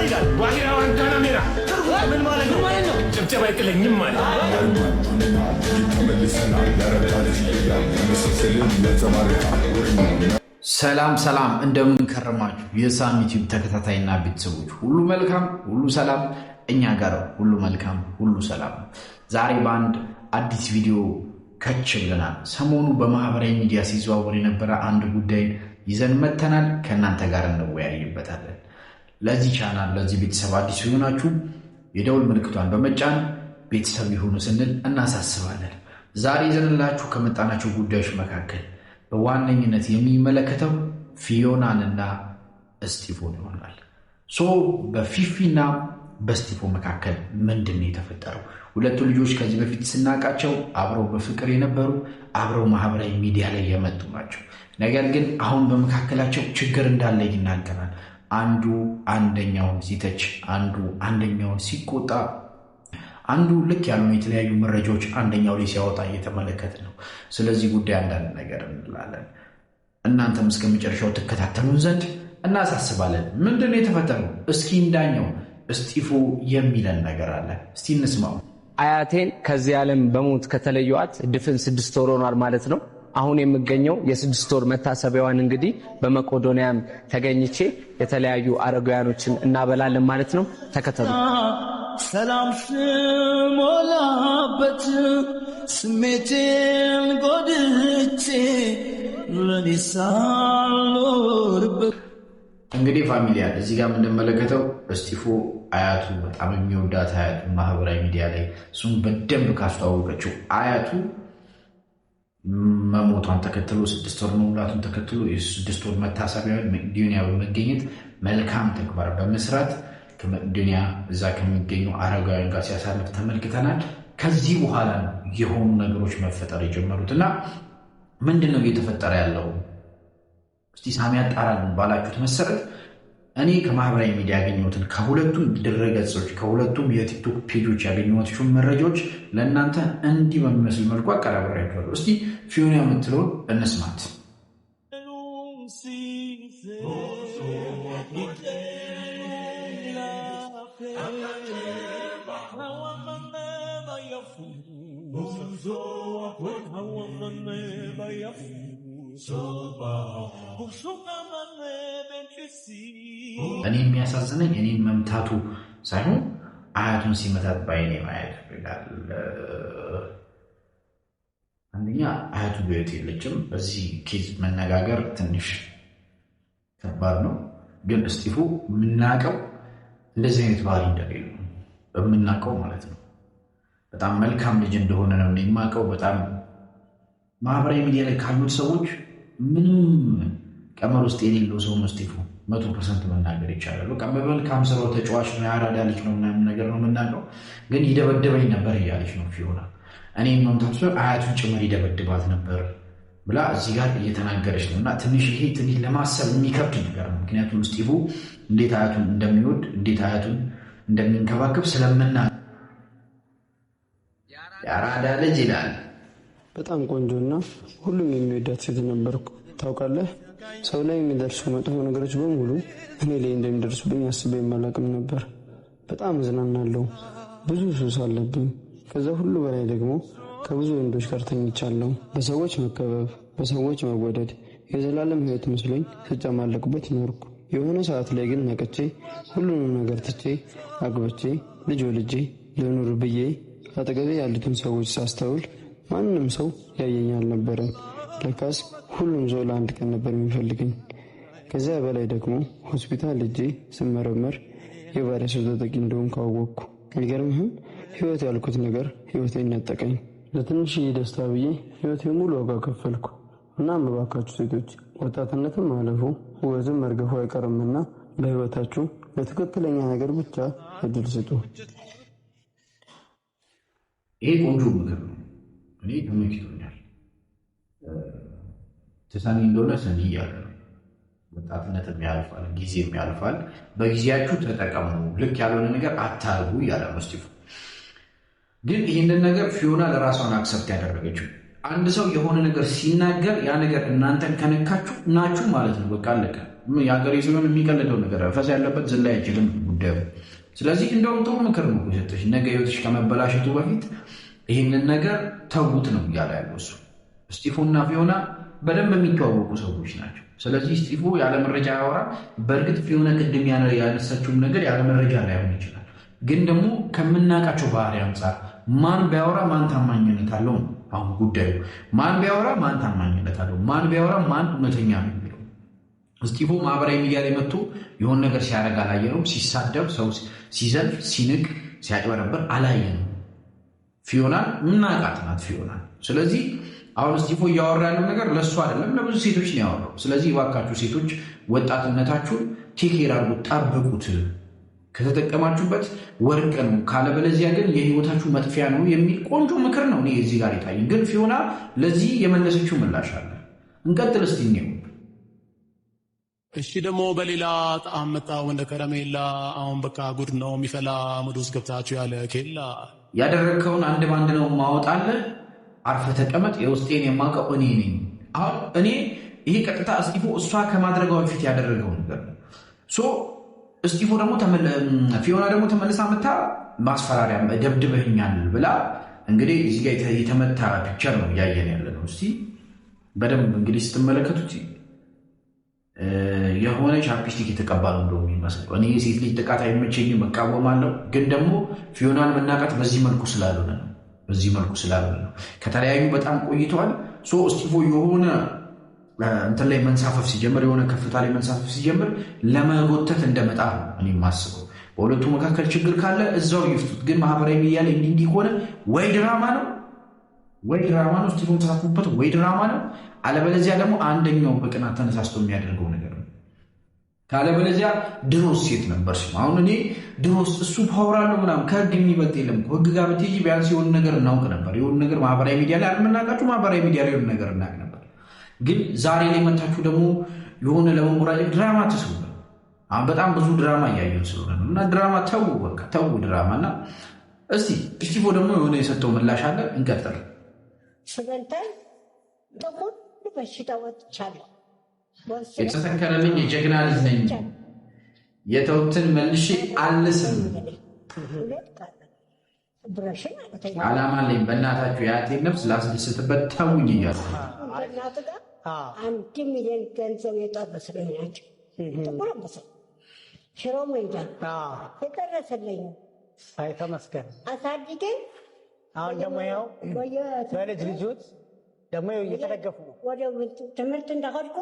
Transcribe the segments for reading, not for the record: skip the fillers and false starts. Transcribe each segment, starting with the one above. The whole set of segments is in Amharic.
ይላል ዋጊራ ዋንታና ሜራ ምን ማለት ነው? ጭብጨባ አይጥለኝም ማለት ሰላም ሰላም፣ እንደምን ከረማችሁ የሳም ዩቲዩብ ተከታታይና ቤተሰቦች ሁሉ መልካም ሁሉ ሰላም፣ እኛ ጋር ሁሉ መልካም ሁሉ ሰላም። ዛሬ በአንድ አዲስ ቪዲዮ ከች ብለናል። ሰሞኑ በማህበራዊ ሚዲያ ሲዘዋወር የነበረ አንድ ጉዳይ ይዘን መተናል። ከእናንተ ጋር እንወያይበታለን። ለዚህ ቻናል ለዚህ ቤተሰብ አዲስ የሆናችሁ የደውል ምልክቷን በመጫን ቤተሰብ ይሁኑ ስንል እናሳስባለን። ዛሬ ይዘንላችሁ ከመጣናቸው ጉዳዮች መካከል በዋነኝነት የሚመለከተው ፊዮናንና እስጢፎን ይሆናል። በፊፊና በእስጢፎ መካከል ምንድን ነው የተፈጠረው? ሁለቱ ልጆች ከዚህ በፊት ስናውቃቸው አብረው በፍቅር የነበሩ አብረው ማህበራዊ ሚዲያ ላይ የመጡ ናቸው። ነገር ግን አሁን በመካከላቸው ችግር እንዳለ ይናገራል። አንዱ አንደኛውን ሲተች፣ አንዱ አንደኛውን ሲቆጣ፣ አንዱ ልክ ያልሆኑ የተለያዩ መረጃዎች አንደኛው ላይ ሲያወጣ እየተመለከት ነው። ስለዚህ ጉዳይ አንዳንድ ነገር እንላለን። እናንተም እስከ መጨረሻው ትከታተሉን ዘንድ እናሳስባለን። ምንድን ነው የተፈጠረው? እስኪ እንዳኘው እስጢፎ የሚለን ነገር አለ። እስቲ እንስማው። አያቴን ከዚህ ዓለም በሞት ከተለዩዋት ድፍን 6 ወር ሆኗል ማለት ነው። አሁን የምገኘው የ6 ወር መታሰቢያዋን እንግዲህ በመቄዶንያም ተገኝቼ የተለያዩ አረጋውያኖችን እናበላለን ማለት ነው። ተከተሉ። ሰላም ስሞላበት ስሜቴን ጎድቼ ለኒሳሎርበት እንግዲህ ፋሚሊያን እዚህ ጋር የምንመለከተው እስጢፎ አያቱ በጣም የሚወዳት አያቱ ማህበራዊ ሚዲያ ላይ እሱም በደንብ ካስተዋወቀችው አያቱ መሞቷን ተከትሎ 6 ወር መሙላቱን ተከትሎ የ6 ወር መታሰቢያ መቄዶንያ በመገኘት መልካም ተግባር በመስራት ከመቄዶንያ እዛ ከሚገኙ አረጋውያን ጋር ሲያሳልፍ ተመልክተናል። ከዚህ በኋላ የሆኑ ነገሮች መፈጠር የጀመሩት እና ምንድን ነው እየተፈጠረ ያለው? እስቲ ሳሚ ያጣራልን ባላችሁት መሰረት እኔ ከማህበራዊ ሚዲያ ያገኘሁትን ከሁለቱም ድረገጾች ከሁለቱም የቲክቶክ ፔጆች ያገኘኋቸውን መረጃዎች ለእናንተ እንዲህ በሚመስል መልኩ አቀራብሬያችኋለሁ። እስቲ ፊዮና የምትለውን እንስማት። እኔ የሚያሳዝነኝ እኔን መምታቱ ሳይሆን አያቱን ሲመታት ባይኔ ማየት ይላል። አንደኛ አያቱ በሕይወት የለችም። በዚህ ኬዝ መነጋገር ትንሽ ከባድ ነው። ግን እስጢፎ የምናውቀው እንደዚህ አይነት ባህሪ እንደሌለ በምናውቀው ማለት ነው። በጣም መልካም ልጅ እንደሆነ ነው የማውቀው። በጣም ማህበራዊ ሚዲያ ላይ ካሉት ሰዎች ምንም ቀመር ውስጥ የሌለው ሰው እስጢፎ 100% መናገር ይቻላል። በቃ በመልካም ስራው ተጫዋች ነው፣ ያራዳ ልጅ ነው ምናምን ነገር ነው የምናውቀው። ግን ይደበድበኝ ነበር እያለች ነው ፊዮና። እኔ መምታቱ አያቱን ጭምር ይደበድባት ነበር ብላ እዚህ ጋር እየተናገረች ነው። እና ትንሽ ይሄ ትንሽ ለማሰብ የሚከብድ ነገር ነው። ምክንያቱም እስጢፎ እንዴት አያቱን እንደሚወድ እንዴት አያቱን እንደሚንከባከብ ስለምና ያራዳ ልጅ ይላል። በጣም ቆንጆና ሁሉም የሚወዳት ሴት ነበርኩ። ታውቃለህ፣ ሰው ላይ የሚደርሱ መጥፎ ነገሮች በሙሉ እኔ ላይ እንደሚደርሱብኝ አስቤ የማላቅም ነበር። በጣም እዝናናለሁ። ብዙ ሱስ አለብኝ። ከዛ ሁሉ በላይ ደግሞ ከብዙ ወንዶች ጋር ተኝቻለሁ። በሰዎች መከበብ፣ በሰዎች መወደድ የዘላለም ሕይወት መስሎኝ ስጨማለቅበት ኖርኩ። የሆነ ሰዓት ላይ ግን ነቅቼ ሁሉንም ነገር ትቼ አግብቼ ልጅ ወልጄ ልኑር ብዬ አጠገቤ ያሉትን ሰዎች ሳስተውል ማንም ሰው ያየኝ አልነበረም። ለካስ ሁሉም ሰው ለአንድ ቀን ነበር የሚፈልገኝ። ከዚያ በላይ ደግሞ ሆስፒታል ሄጄ ስመረመር የቫይረሱ ተጠቂ እንደሆንኩ አወቅኩ። የሚገርምህም ሕይወት ያልኩት ነገር ሕይወቴን ነጠቀኝ። ለትንሽዬ ደስታ ብዬ ሕይወቴ ሙሉ ዋጋ ከፈልኩ። እናም እባካችሁ ሴቶች ወጣትነትም ማለፉ ውበትም መርገፉ አይቀርምና በሕይወታችሁ ለትክክለኛ ነገር ብቻ እድል ስጡ። ይሄ ቆንጆ ምክር ነው። እኔ ተመችቶኛል። ተሰሚ እንደሆነ ሰሚ እያለ ነው። ወጣትነትም ያልፋል፣ ጊዜም ያልፋል። በጊዜያችሁ ተጠቀሙ፣ ልክ ያልሆነ ነገር አታርጉ እያለ ነው እስጢፎ። ግን ይህንን ነገር ፊዮና ለራሷን አክሰፕት ያደረገችው አንድ ሰው የሆነ ነገር ሲናገር ያ ነገር እናንተን ከነካችሁ ናችሁ ማለት ነው። በቃ አለቀ። የሀገሬ ሲሆን የሚቀልደው ነገር ፈስ ያለበት ዝላይ አይችልም ጉዳዩ። ስለዚህ እንደውም ጥሩ ምክር ነው የሰጠሽ። ነገ ህይወትሽ ከመበላሸቱ በፊት ይህንን ነገር ተዉት ነው እያለ ያለው እሱ። እስጢፎና ፊዮና በደንብ የሚተዋወቁ ሰዎች ናቸው። ስለዚህ እስጢፎ ያለ መረጃ ያወራ። በእርግጥ ፊዮና ቅድም ያነሳችውም ነገር ያለ መረጃ ላይሆን ይችላል፣ ግን ደግሞ ከምናውቃቸው ባህሪ አንጻር ማን ቢያወራ ማን ታማኝነት አለው ነው አሁን ጉዳዩ። ማን ቢያወራ ማን ታማኝነት አለው፣ ማን ቢያወራ ማን እውነተኛ ነው የሚለው። እስጢፎ ማህበራዊ ሚዲያ ላይ መጥቶ የሆነ ነገር ሲያደርግ አላየነውም። ሲሳደብ፣ ሰው ሲዘልፍ፣ ሲንቅ፣ ሲያጭበረበር አላየነውም። ፊዮናን ምናቃት ናት ፊዮናን። ስለዚህ አሁን እስጢፎ እያወራ ያለው ነገር ለእሱ አይደለም ለብዙ ሴቶች ነው ያወራው። ስለዚህ እባካችሁ ሴቶች ወጣትነታችሁን ቴኬር አድርጉት፣ ጠብቁት። ከተጠቀማችሁበት ወርቅ ነው፣ ካለበለዚያ ግን የህይወታችሁ መጥፊያ ነው የሚል ቆንጆ ምክር ነው እኔ እዚህ ጋር የታየኝ። ግን ፊዮና ለዚህ የመለሰችው ምላሽ አለ። እንቀጥል እስቲ እኔው። እሺ ደግሞ በሌላ ጣዕም መጣው እንደ ከረሜላ። አሁን በቃ ጉድ ነው የሚፈላ ሙድ ውስጥ ገብታችሁ ያለ ኬላ። ያደረግከውን አንድ ባንድ ነው ማወጣለህ። አርፈ ተቀመጥ። የውስጤን የማውቀው እኔ ነኝ። አሁን እኔ ይሄ ቀጥታ እስጢፎ እሷ ከማድረጓ በፊት ያደረገው ነገር ነው። እስጢፎ ደግሞ ፊዮና ደግሞ ተመልሳ መታ ማስፈራሪያ ደብድበኛል ብላ እንግዲህ እዚህ ጋር የተመታ ፒክቸር ነው እያየን ያለ ነው። እስቲ በደንብ እንግዲህ ስትመለከቱት የሆነ ቻፕስቲክ የተቀባ ነው እንደው የሚመስለው። እኔ የሴት ልጅ ጥቃት አይመቸኝም፣ እቃወማለሁ። ግን ደግሞ ፊዮናን መናቃት በዚህ መልኩ ስላልሆነ ነው። ከተለያዩ በጣም ቆይተዋል። እስጢፎ የሆነ እንትን ላይ መንሳፈፍ ሲጀምር፣ የሆነ ከፍታ ላይ መንሳፈፍ ሲጀምር ለመጎተት እንደመጣ ነው እኔ የማስበው። በሁለቱ መካከል ችግር ካለ እዛው ይፍቱት። ግን ማህበራዊ ሚዲያ ላይ እንዲህ ከሆነ ወይ ድራማ ነው እስጢፎ ተሳትፎበት ወይ ድራማ ነው፣ አለበለዚያ ደግሞ አንደኛው በቅናት ተነሳስቶ የሚያደርገው ነገር ነው። ካለበለዚያ ድሮስ ሴት ነበር ሲሉ አሁን እኔ ድሮስ እሱ ፓወር አለው ምናምን ከህግ የሚበልጥ የለም። ህግ ጋር ብትሄጂ ቢያንስ የሆነ ነገር እናውቅ ነበር። የሆነ ነገር ማህበራዊ ሚዲያ ላይ አልምናቃችሁ፣ ማህበራዊ ሚዲያ ላይ የሆነ ነገር እናውቅ ነበር። ግን ዛሬ ላይ መታችሁ ደግሞ የሆነ ለመሞራጀት ድራማ ትስቡ። አሁን በጣም ብዙ ድራማ እያየን ስለሆነ ነው። እና ድራማ ተው፣ በቃ ተው ድራማ። እና እስቲ እስጢፎ ደግሞ የሆነ የሰጠው ምላሽ አለ። እንቀጥል። ስበንተን ጥቁር በሽታ ወጥቻለሁ። የተተከለልኝ የጀግና ልጅ ነኝ። የተውትን መልሼ አልስም። ዓላማ አለኝ። በእናታችሁ የአያቴን ነፍስ ላስደስትበት ተውኝ እያሉ እናት ጋር 1 ሚሊዮን ገንዘብ የጠበስልኝ ናቸው። ጥቁር አንበሳ ሽሮ ሜዳ የቀረሰልኝ ተመስገን። አሳድገን አሁን ደግሞ ያው በልጅ ልጆች ደግሞ እየተደገፉ ነው። ወደ ትምህርት እንዳልኩ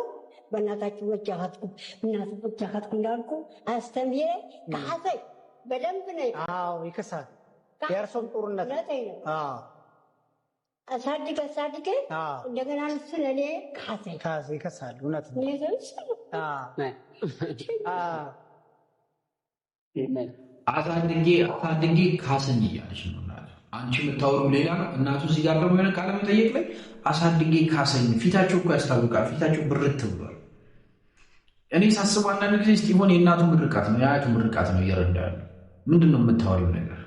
በእናታችሁ ወጃሃትኩ እናቱ ወጃሃትኩ እንዳልኩ አስተምዬ ከሐሰይ በደንብ ነው። አዎ ይከሳል። የእርሶም ጦርነት አሳድገ እንደገና እሱን እኔ ከሐሰይ ይከሳል። እውነት ነው። አሳድጌ ካሰኝ እያለች ነው። አንቺ የምታወሩ ሌላ ነው። እናቱ እዚህ ጋር ደግሞ የሆነ ቃለ መጠየቅ ላይ አሳድጌ ካሰኝ። ፊታቸው እኮ ያስታውቃል። ፊታቸው ብርት ብሏል። እኔ ሳስበው አንዳንድ ጊዜ እስጢፎን የእናቱ ምርቃት ነው የአያቱ ምርቃት ነው እየረዳ ያለው። ምንድን ነው የምታወሪው ነገር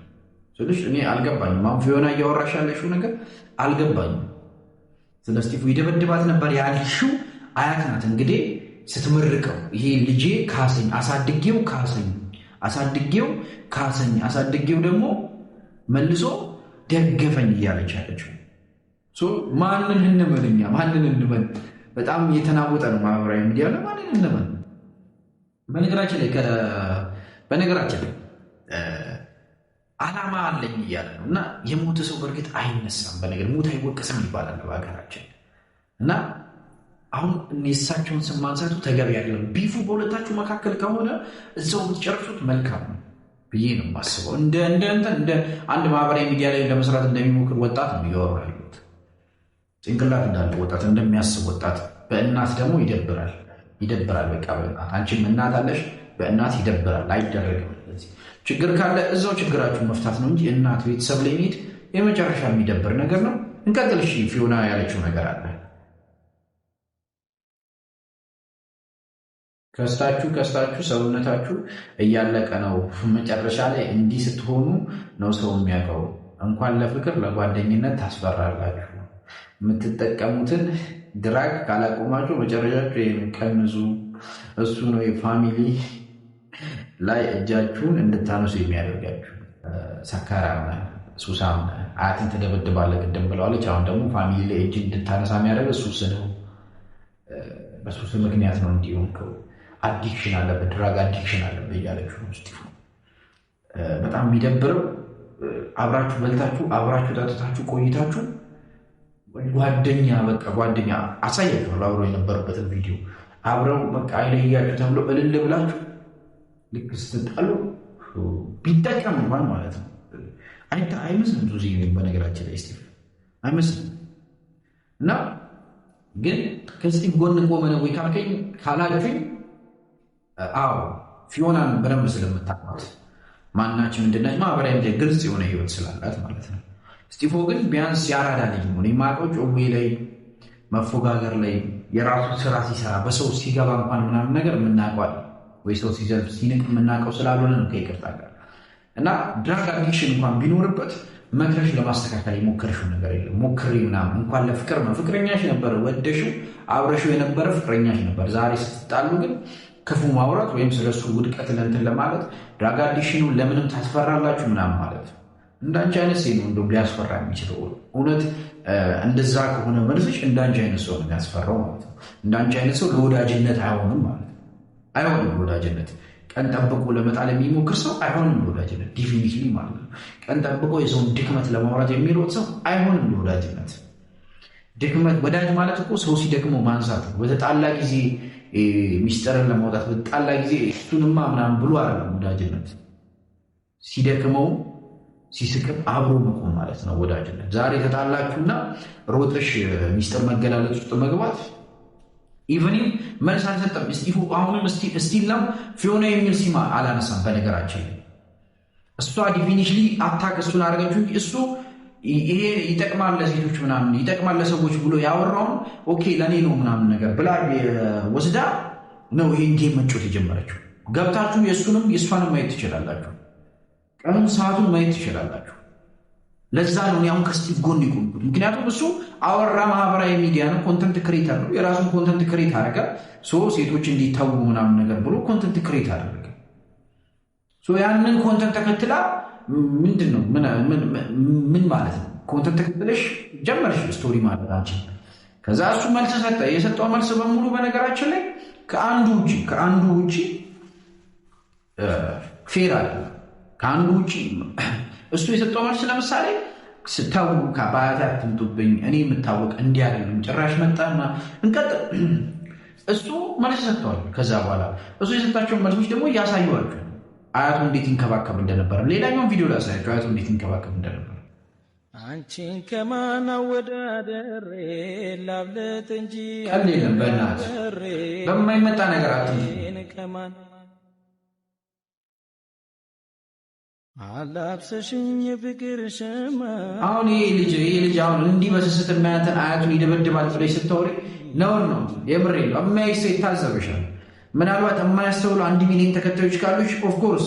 ስልሽ እኔ አልገባኝም። አሁን ፊዮና እያወራሽ ያለሽው ነገር አልገባኝም። ስለ እስጢፎ ይደበድባት ነበር ያልሽው አያት ናት እንግዲህ ስትመርቀው ይሄ ልጄ ካሰኝ፣ አሳድጌው ደግሞ መልሶ ደገፈኝ እያለች ያለችው ማንን እንመን? እኛ ማንን እንመን? በጣም እየተናወጠ ነው ማህበራዊ ሚዲያ ላይ። ማንን እንመን? በነገራችን ላይ ዓላማ አለኝ እያለ ነው እና የሞተ ሰው በእርግጥ አይነሳም። በነገር ሞት አይወቀስም ይባላል በሀገራችን እና አሁን እሳቸውን ስም ማንሳቱ ተገቢ አይደለም። ቢፉ በሁለታችሁ መካከል ከሆነ እዛው ብትጨርሱት መልካም ነው ብዬ ነው የማስበው። እንደ አንድ ማህበራዊ ሚዲያ ላይ ለመስራት እንደሚሞክር ወጣት ነው እያወሩ ያሉት። ጭንቅላት እንዳለ ወጣት፣ እንደሚያስብ ወጣት። በእናት ደግሞ ይደብራል። በቃ በእናት አንቺም እናት አለሽ፣ በእናት ይደብራል። አይደረግም። ችግር ካለ እዛው ችግራችሁን መፍታት ነው እንጂ እናት ቤተሰብ ላይ መሄድ የመጨረሻ የሚደብር ነገር ነው። እንቀጥል። እሺ ፊዮና ያለችው ነገር አለ። ከስታችሁ ሰውነታችሁ እያለቀ ነው። መጨረሻ ላይ እንዲህ ስትሆኑ ነው ሰው የሚያውቀው። እንኳን ለፍቅር ለጓደኝነት ታስፈራላችሁ። የምትጠቀሙትን ድራግ ካላቆማችሁ መጨረሻችሁ ይሄን ቀንሱ። እሱ ነው የፋሚሊ ላይ እጃችሁን እንድታነሱ የሚያደርጋችሁ። ሰካራም ሱሳም አያትን ትደበድባለህ ቅድም ብለዋለች። አሁን ደግሞ ፋሚሊ ላይ እጅ እንድታነሳ የሚያደርግ ሱስ ነው። በሱስ ምክንያት ነው እንዲሆንከው። አዲክሽን አለበት፣ ድራግ አዲክሽን አለበት እያለች ነው። በጣም የሚደብረው አብራችሁ በልታችሁ አብራችሁ ጠጥታችሁ ቆይታችሁ ጓደኛ አሳያችኋለሁ። አብረው የነበሩበትን ቪዲዮ አብረው በቃ አይለያችሁ ተብሎ እልል ብላችሁ ልክ ስትጣሉ ቢጠቀም እንኳን ማለት ነው አይመስልም። ዙዚ በነገራችን ላይ ስቲቭ አይመስልም። እና ግን ከስቲቭ ጎን ቆመ ነው ወይ ካልከኝ ካላችሁኝ፣ አዎ ፊዮናን በደንብ ስለምታውቋት ማናችን ምንድነች ማህበራዊ ሚዲያ ግልጽ የሆነ ህይወት ስላላት ማለት ነው። ስቲፎ ግን ቢያንስ ያራዳ ልጅ ነው። የማውቀው ጮቤ ላይ መፎጋገር ላይ የራሱ ስራ ሲሰራ በሰው ሲገባ እንኳን ምናምን ነገር የምናውቀዋል ወይ ሰው ሲዘልፍ ሲንቅ የምናውቀው ስላልሆነ ነው ከይቅርታ ጋር። እና ድራግ አዲክሽን እንኳን ቢኖርበት መክረሽ ለማስተካከል የሞከርሽው ነገር የለም። ሞክሪ ምናምን እንኳን ለፍቅር ነው። ፍቅረኛሽ ነበር፣ ወደሽው አብረሽው የነበረ ፍቅረኛሽ ነበር። ዛሬ ስትጣሉ ግን ክፉ ማውራት ወይም ስለሱ ውድቀት ለእንትን ለማለት ድራግ አዲክሽኑ ለምንም ታስፈራላችሁ ምናምን ማለት ነው። እንዳንቺ አይነት ሴት ነው እንደውም ሊያስፈራ የሚችለው። እውነት እንደዛ ከሆነ መልስሽ እንዳንቺ አይነት ሰው ነው የሚያስፈራው ማለት ነው። እንዳንቺ አይነት ሰው ለወዳጅነት አይሆንም ማለት ነው። አይሆንም ለወዳጅነት። ቀን ጠብቆ ለመጣል የሚሞክር ሰው አይሆንም ለወዳጅነት ዲፊኒትሊ ማለት ነው። ቀን ጠብቆ የሰውን ድክመት ለማውራት የሚሮጥ ሰው አይሆንም ለወዳጅነት። ድክመት ወዳጅ ማለት እኮ ሰው ሲደክመው ማንሳት ነው። በተጣላ ጊዜ ሚስጥርን ለማውጣት በተጣላ ጊዜ እሱንማ ምናምን ብሎ አይደለም ወዳጅነት። ሲደክመው ሲስቅም አብሮ መቆም ማለት ነው ወዳጅነት። ዛሬ ተጣላችሁና ሮጠሽ ሚስጥር መገላለጽ ውስጥ መግባት ኢቨኒም መልስ አልሰጠም ስቲፉ። አሁንም ስቲልም ፊዮና የሚል ሲማ አላነሳም። በነገራችን ላይ እሷ ዲፊኒሽሊ አታክ እሱን አደረገችው እንጂ እሱ ይሄ ይጠቅማል ለሴቶች ምናምን ይጠቅማል ለሰዎች ብሎ ያወራውን ኦኬ ለእኔ ነው ምናምን ነገር ብላ ወስዳ ነው ይሄን ጌም መጮት የጀመረችው። ገብታችሁ የእሱንም የእሷንም ማየት ትችላላችሁ። ቀኑን ሰዓቱን ማየት ትችላላችሁ። ለዛ ነው አሁን ከስቲቭ ጎን ይቆምኩት። ምክንያቱም እሱ አወራ፣ ማህበራዊ ሚዲያ ነው፣ ኮንተንት ክሬተር ነው። የራሱን ኮንተንት ክሬት አደረገ። ሴቶች እንዲታው ምናምን ነገር ብሎ ኮንተንት ክሬት አደረገ። ያንን ኮንተንት ተከትላ ምንድን ነው ምን ማለት ነው? ኮንተንት ተከትለሽ ጀመርሽ ስቶሪ ማለት አንቺ። ከዛ እሱ መልስ ሰጠ። የሰጠው መልስ በሙሉ በነገራችን ላይ ከአንዱ ውጪ ፌር አይደለም። ከአንዱ ውጪ እሱ የሰጠው መልስ ለምሳሌ ስተው ከባያት አትምጡብኝ፣ እኔ የምታወቅ እንዲህ አይደለም ጭራሽ መጣና እንቀጥል። እሱ መልስ ሰጥቷል። ከዛ በኋላ እሱ የሰጣቸውን መልሶች ደግሞ እያሳየዋቸው አያቱ እንዴት ይንከባከብ እንደነበረ ሌላኛውን ቪዲዮ ላይ ያሳያቸው አያቱ እንዴት ይንከባከብ እንደነበረ። አንቺን ከማን አወዳደሬ ላብለት እንጂ ቀልም በእናት በማይመጣ ነገር ከማን አላብሰሽኝ የፍቅር ሸማ። አሁን ይሄ ልጅ አሁን እንዲህ በስስት የሚያያትን አያቱን ይደበድባል ብለሽ ስታወሪ ነውር ነው። የምሬ ነው። የሚያይ ሰው ይታዘብሻል። ምናልባት የማያስተውሉ 1 ሚሊዮን ተከታዮች ካሉሽ ኦፍኮርስ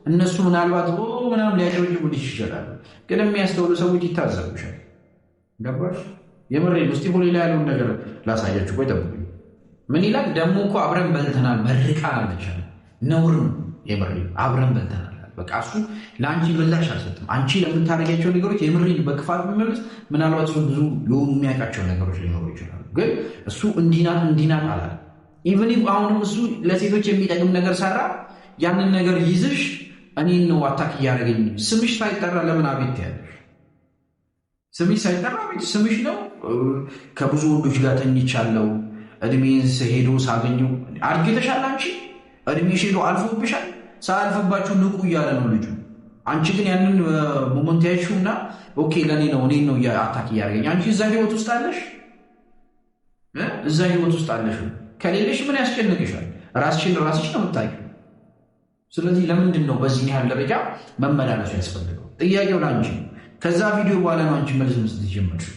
እነሱ ምናልባት ምናምን ሊያጨበጭቡልሽ ይችላሉ። ግን የሚያስተውሉ ሰዎች ይታዘቡሻል። ገባሽ? የምሬ ነው። እስቲ ሌላ ያለውን ነገር ላሳያችሁ። ቆይ ጠብቁኝ። ምን ይላል ደግሞ እኮ አብረን በልተናል መርቃናል ይችላል። ነውር ነው። የምሬ አብረን በልተናል። በቃ እሱ ለአንቺ ምላሽ አልሰጥም። አንቺ ለምታደርጊያቸው ነገሮች የምሬን በክፋት የሚመልስ ምናልባት እሱ ብዙ የሆኑ የሚያውቃቸው ነገሮች ሊኖሩ ይችላሉ። ግን እሱ እንዲናት አላለ። ኢቨን አሁንም እሱ ለሴቶች የሚጠቅም ነገር ሰራ። ያንን ነገር ይዝሽ እኔን ነው አታክ እያደረገኝ። ስምሽ ሳይጠራ ለምን አቤት ያለሽ? ስምሽ ሳይጠራ አቤት ስምሽ ነው። ከብዙ ወንዶች ጋር ተኝቻለሁ። እድሜን ሄዶ ሳገኘው አድጌተሻል። አንቺ እድሜሽ ሄዶ አልፎብሻል። ሳያልፍባችሁ ንቁ እያለ ነው ልጁ። አንቺ ግን ያንን ሞመንት ያልሽውና ኦኬ ለእኔ ነው እኔን ነው አታክ እያደረገኝ። አንቺ እዛ ህይወት ውስጥ አለሽ፣ እዛ ህይወት ውስጥ አለሽ። ከሌለሽ ምን ያስጨንቅሻል? ራስሽን ራስሽ ነው የምታውቂው። ስለዚህ ለምንድን ነው በዚህ ያህል ደረጃ መመላለሱ ያስፈልገው? ጥያቄው ለአንቺ። ከዛ ቪዲዮ በኋላ ነው አንቺ መልስ መስጠት ጀመርሽ።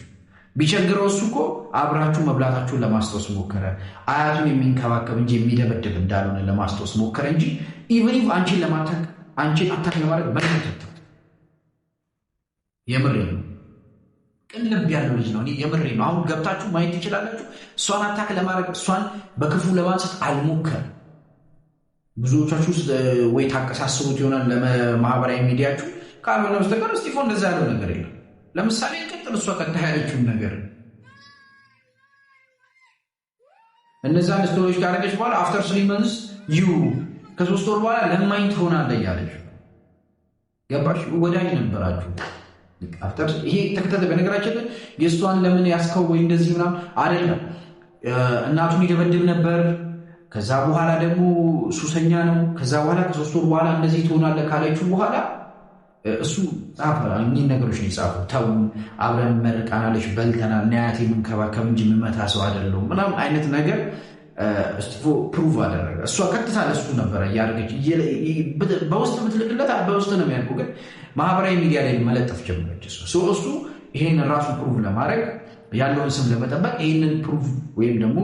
ቢቸግረው እሱ እኮ አብራችሁ መብላታችሁን ለማስታወስ ሞከረ። አያቱን የሚንከባከብ እንጂ የሚደበድብ እንዳልሆነ ለማስታወስ ሞከረ እንጂ ኢቨን ኢፍ አንቺን አታክ ለማድረግ መልስ የምር ነው። ቅልብ ያለው ልጅ ነው። እኔ የምሬ ነው። አሁን ገብታችሁ ማየት ትችላላችሁ። እሷን አታክ ለማድረግ እሷን በክፉ ለማንሳት አልሞከርም። ብዙዎቻችሁ ወይ ታቀሳስሩት ይሆናል ለማህበራዊ ሚዲያችሁ፣ ካልሆነ በስተቀር እስጢፎ እንደዛ ያለው ነገር የለም። ለምሳሌ ቅጥል እሷ ቀጥታ ያለችውን ነገር እነዛን ስቶሪዎች ካደረገች በኋላ አፍተር 3 months ከ3 ወር በኋላ ለማኝ ትሆናለህ እያለች ገባሽ? ወዳጅ ነበራችሁ። አፍተር ይሄ ተከታታይ በነገራችን ላይ የእሷን ለምን ያስከው ወይ እንደዚህ ምናምን አይደለም። እናቱን ይደበድብ ነበር። ከዛ በኋላ ደግሞ ሱሰኛ ነው። ከዛ በኋላ ከ3 ወር በኋላ እንደዚህ ትሆናለህ ካለችው በኋላ እሱ ጻፈ። እኚህን ነገሮች ነው የጻፈው። ተው አብረን መርቃናለች፣ በልተናል፣ ነያቴ የምንከባከብ እንጂ የምመታ ሰው አይደለሁም ምናምን አይነት ነገር እስጢፎ ፕሩቭ አደረገ። እሷ ቀጥታ ለሱ ነበረ እያደረገች በውስጥ የምትልክለት በውስጥ ነው የሚያልኩ፣ ግን ማህበራዊ ሚዲያ ላይ መለጠፍ ጀመረች። እሱ ይሄን ራሱን ፕሩቭ ለማድረግ ያለውን ስም ለመጠበቅ ይህንን ፕሩቭ ወይም ደግሞ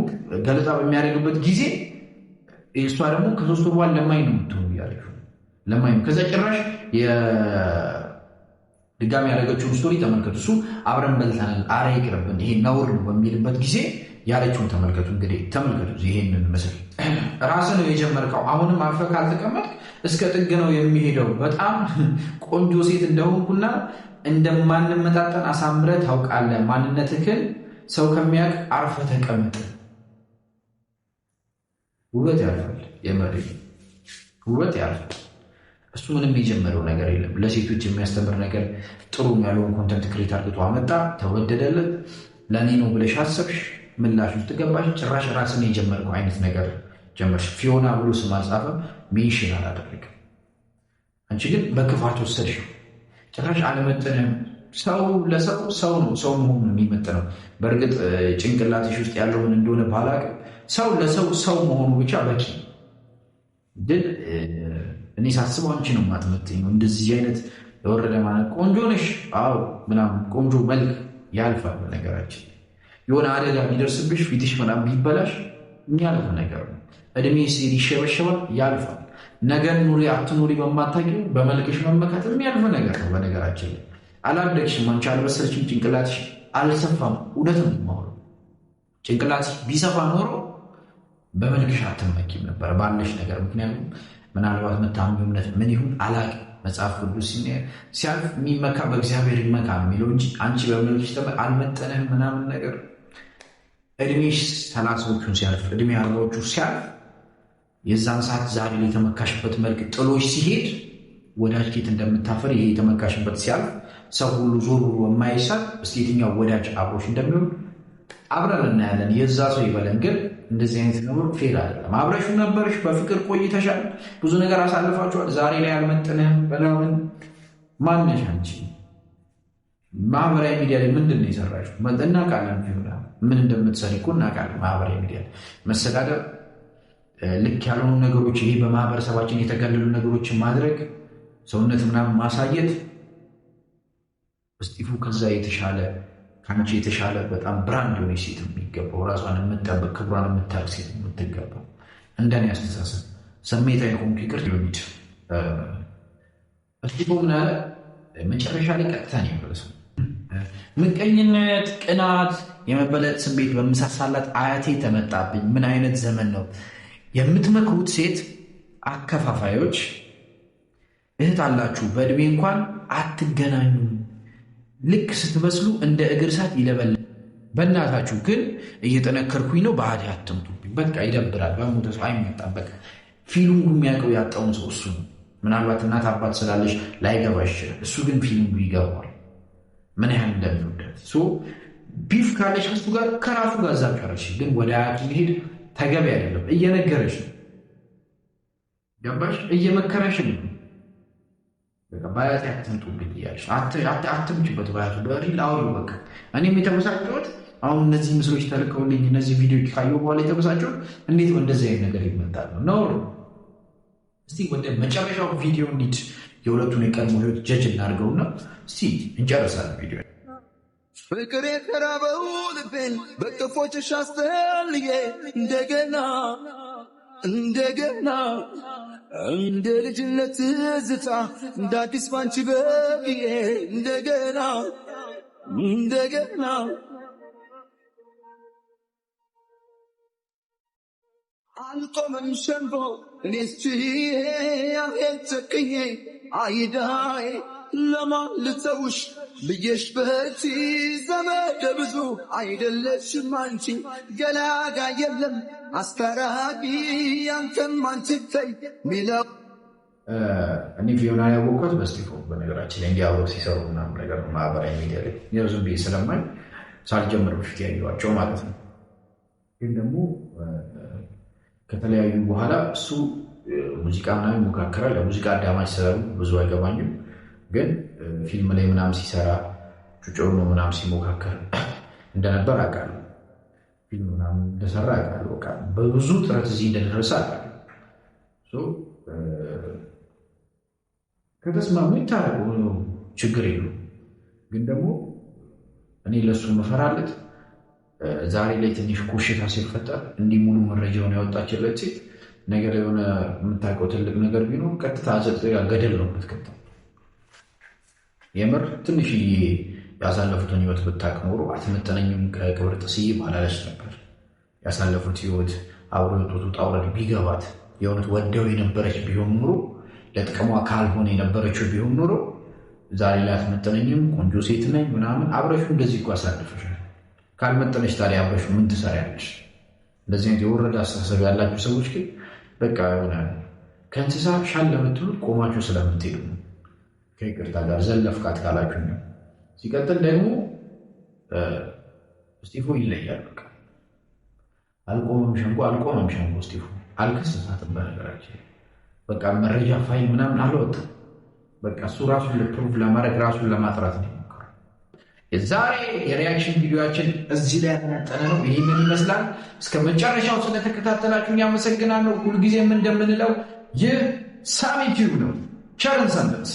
ገለጻ በሚያደርግበት ጊዜ እሷ ደግሞ ከ3 ወር በኋላ ለማኝ ነው የምትሆኑ እያለች ለማኝ ነው። ከዛ ጭራሽ ድጋሚ ያደረገችውን ስቶሪ ተመልከቱ። እሱ አብረን በልተናል፣ አረ ይቅርብን፣ ይሄ ነውር ነው በሚልበት ጊዜ ያለችውን ተመልከቱ። እንግዲህ ተመልከቱ። ይሄንን ምስል ራስህ ነው የጀመርከው፣ አሁንም አርፈህ ካልተቀመጥክ እስከ ጥግ ነው የሚሄደው። በጣም ቆንጆ ሴት እንደሆንኩና እንደማንመጣጠን አሳምረህ ታውቃለህ። ማንነትህን ሰው ከሚያውቅ አርፈህ ተቀመጥ። ውበት ያልፋል፣ የመሪ ውበት ያልፋል። እሱ ምንም የጀመረው ነገር የለም። ለሴቶች የሚያስተምር ነገር ጥሩ ያለውን ኮንተንት ክሬት አድርጎ አመጣ፣ ተወደደለት። ለእኔ ነው ብለሽ አሰብሽ፣ ምላሽ ውስጥ ገባሽ። ጭራሽ ራስን የጀመርከው አይነት ነገር ጀመርሽ። ፊዮና ብሎ ስም አልጻፈም፣ ሜንሽን አላደረግም። አንቺ ግን በክፋት ወሰድሽው። ጭራሽ አለመጠንም። ሰው ለሰው ሰው ነው፣ ሰው መሆኑ ነው የሚመጥነው። በእርግጥ ጭንቅላትሽ ውስጥ ያለውን እንደሆነ ባላቅም ሰው ለሰው ሰው መሆኑ ብቻ በቂ። ግን እኔ ሳስበው አንቺ ነው የማትመጥኝ ነው። እንደዚህ አይነት የወረደ ማለት ቆንጆ ነሽ፣ አዎ ምናምን ቆንጆ መልክ ያልፋል። በነገራችን የሆነ አደጋ ቢደርስብሽ ፊትሽ ምናምን ቢበላሽ የሚያልፍ ነገር ነው። እድሜ ሲል ይሸበሸባል፣ ያልፋል። ነገር ኑሪ አትኑሪ በማታውቂው በመልክሽ መመካት የሚያልፍ ነገር ነው። በነገራችን ላይ አላደግሽም፣ አንቺ አልበሰለችም፣ ጭንቅላትሽ አልሰፋም። እውነት ነው የማወራው። ጭንቅላትሽ ቢሰፋ ኖሮ በመልክሽ አትመኪም ነበር ባለሽ ነገር። ምክንያቱም ምናልባት መታመም እምነት ምን ይሁን አላውቅም። መጽሐፍ ቅዱስ ሲያልፍ የሚመካ በእግዚአብሔር ይመካ ነው የሚለው እንጂ አንቺ በመልክሽ አልመጠነህም ምናምን ነገር። እድሜሽ 30ዎቹን ሲያልፍ እድሜ 40ዎቹ ሲያልፍ የዛን ሰዓት ዛሬ የተመካሽበት መልክ ጥሎሽ ሲሄድ ወዳጅ ኬት እንደምታፈር ይሄ የተመካሽበት ሲያልፍ ሰው ሁሉ ዞር ብሎ የማይሳት እስኪ የትኛው ወዳጅ አብሮሽ እንደሚሆን አብረን እናያለን። የዛ ሰው ይበለን። ግን እንደዚህ አይነት ነገር ፌል አይደለም። አብረሹ ነበርሽ፣ በፍቅር ቆይተሻል፣ ብዙ ነገር አሳልፋችኋል። ዛሬ ላይ አልመጥንህም በላምን ማነሽ አንቺ? ማህበራዊ ሚዲያ ላይ ምንድን ነው የሰራሽው? እናውቃለን፣ ምን እንደምትሰሪ እኮ እናውቃለን። ማህበራዊ ሚዲያ ላይ መሰዳደር፣ ልክ ያልሆኑ ነገሮች፣ ይሄ በማህበረሰባችን የተገለሉ ነገሮችን ማድረግ፣ ሰውነት ምናምን ማሳየት። እስጢፉ ከዛ የተሻለ ከአንቺ የተሻለ በጣም ብራንድ የሆነ ሴት የሚገባው፣ ራሷን የምትጠብቅ ክብሯን የምታውቅ ሴት የምትገባው። እንደኔ አስተሳሰብ ስሜታዊ ሆንኩ ይቅር ሊሆን እስጢፉ ምን አለ መጨረሻ ላይ ቀጥታ ነው የመለሰው። ምቀኝነት፣ ቅናት፣ የመበለጥ ስሜት በምሳሳላት አያቴ ተመጣብኝ። ምን አይነት ዘመን ነው? የምትመክሩት ሴት አከፋፋዮች እህት አላችሁ፣ በእድሜ እንኳን አትገናኙም። ልክ ስትመስሉ እንደ እግር እሳት ይለበል። በእናታችሁ ግን እየጠነከርኩኝ ነው፣ ባህሪ አትምጡብኝ። በቃ ይደብራል። በሞተ ሰው አይመጣም። በቃ ፊልሙ የሚያውቀው ያጣውን ሰው እሱ ነው። ምናልባት እናት አባት ስላለች ላይገባ ይችላል። እሱ ግን ፊልሙ ይገባዋል ምን ያህል እንደሚወዳት። ቢፍ ካለች ከሱ ጋር ከራሱ ጋር እዛ ቀረች። ግን ወደ አያቱ መሄድ ተገቢ አይደለም። እየነገረች ነው፣ ገባሽ? እየመከረሽ ነው። በአያቴ አትምጡብኝ እያለች አትምጭበት። በአያቱ በሪል አውሪ። በቃ እኔም የተበሳጨሁት አሁን እነዚህ ምስሎች ተልከውልኝ እነዚህ ቪዲዮች ካየሁ በኋላ የተበሳጨሁት እንዴት እንደዚህ አይነት ነገር ይመጣል ነው። እስቲ ወደ መጨረሻው ቪዲዮ እንሂድ። የሁለቱን የቀድሞ ህይወት ጀጅ እናድርገውና እስቲ እንጨርሳለን ቪዲዮ። ፍቅር የተራበው ልቤን በቅፎችሽ አስተልዬ እንደገና እንደ ልጅነት ትዝታ እንደ አዲስ ባንቺ በቅዬ እንደገና እንደገና አልቆመም ሸንቦ እኔስ አፌን ጨክኜ አይዳይ ለማን ልተውሽ ብዬሽ በቲ ዘመደ ብዙ አይደለሽም አንቺ ገላጋ የለም አስፈራጊ አንተም አንቺ ተይ ሚለው እኔ ፊዮና ያወቅኳት በስቲፎ በነገራችን ላይ እንዲያወቅ ሲሰሩ ምናምን ነገር ማህበራዊ ሚዲያ ላይ የብዙ ቤ ስለማይ ሳልጀምር በፊት ያየኋቸው ማለት ነው። ግን ደግሞ ከተለያዩ በኋላ እሱ ሙዚቃ ምናምን ይሞካከራል። ለሙዚቃ አዳማጭ ስላሉ ብዙ አይገባኝም። ግን ፊልም ላይ ምናምን ሲሰራ ጩጮ ነው ምናምን ሲሞካከር እንደነበር አውቃለሁ። ፊልም ምናምን እንደሰራ አውቃለሁ። በቃ በብዙ ጥረት እዚህ እንደደረሰ አውቃለሁ። ከተስማሙ ይታረቁ፣ ችግር የለውም። ግን ደግሞ እኔ ለሱ መፈራለት ዛሬ ላይ ትንሽ ኮሽታ ሲፈጠር እንዲህ ሙሉ መረጃውን ያወጣችለት ሴት ነገር የሆነ የምታውቀው ትልቅ ነገር ቢኖር ቀጥታ አዘጥያ ገደል ነው የምትከተው። የምር ትንሽዬ ያሳለፉትን ህይወት ብታውቅ ኖሮ አትመጠነኝም ከክብር ጥስዬ ማላለች ነበር። ያሳለፉት ህይወት አብሮ የወጡት ውጣ ውረድ ቢገባት የእውነት ወደው የነበረች ቢሆን ኖሮ ለጥቅሟ ካልሆነ የነበረችው ቢሆን ኖሮ ዛሬ ላይ አትመጠነኝም፣ ቆንጆ ሴት ነኝ ምናምን አብረሹ እንደዚህ እኮ አሳልፈሻል። ካልመጠነች ታዲያ አብረሹ ምን ትሰሪያለሽ? እንደዚህ አይነት የወረደ አስተሳሰብ ያላችሁ ሰዎች ግን በቃ የሆነ ከእንስሳ ሻል ለምትሉት ቆማችሁ ስለምትሄዱ ነው። ከይቅርታ ጋር ዘለፍካት ካላችሁ ነው። ሲቀጥል ደግሞ ስቲፎ ይለያል። በቃ አልቆመም ሸንጎ ስቲፎ አልከሰሳትም። በነገራችን በቃ መረጃ ፋይል ምናምን አልወጣም። በቃ እሱ ራሱን ለፕሩፍ ለማድረግ ራሱን ለማጥራት ነው የሚሞክረው። የዛሬ የሪያክሽን ቪዲዮችን እዚህ ላይ ያጠናጠነ ነው። ይህንን ይመስላል። እስከ መጨረሻው ስለተከታተላችሁ ያመሰግናለሁ። ሁልጊዜም እንደምንለው ይህ ሳሚ ቲዩብ ነው። ቸርን ሰንበት